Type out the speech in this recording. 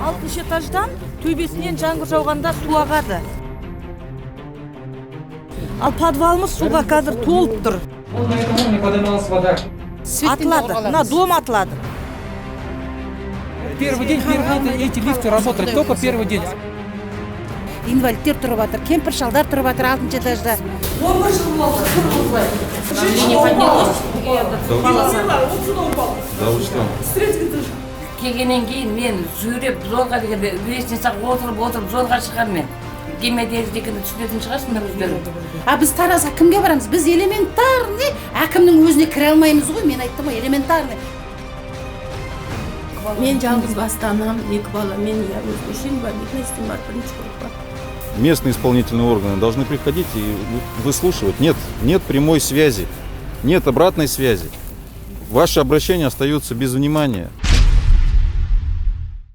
6-шы этаждан төбесінен жаңбыр жауғанда су ағады. Ал подвалымыз суға қазір толып тұр. Атылады, мына дом атылады. Первый день эти лифты работали, только первый день. Инвалидтер тұрып жатыр, кемпір шалдар тұрып жатыр 6-шы этажда. 11 жыл болды, Да вы что? Келгеннен кейін мен жүріп жолға дегенде лестницаға отырып жолға шығамын мен. Демедегі дегенде түсінетін шығарсыңдар өздері. А біз таразға кімге барамыз? Біз элементарный әкімнің өзіне кіре алмаймыз ғой, мен айттым ғой, элементарный. Мен жалғыз басты анам, 2 бала, мен өзгешен инвалидностьім бар, бірінші группа. Местные исполнительные органы должны приходить и выслушивать. Нет прямой связи, нет обратной связи. Ваши обращения остаются без внимания.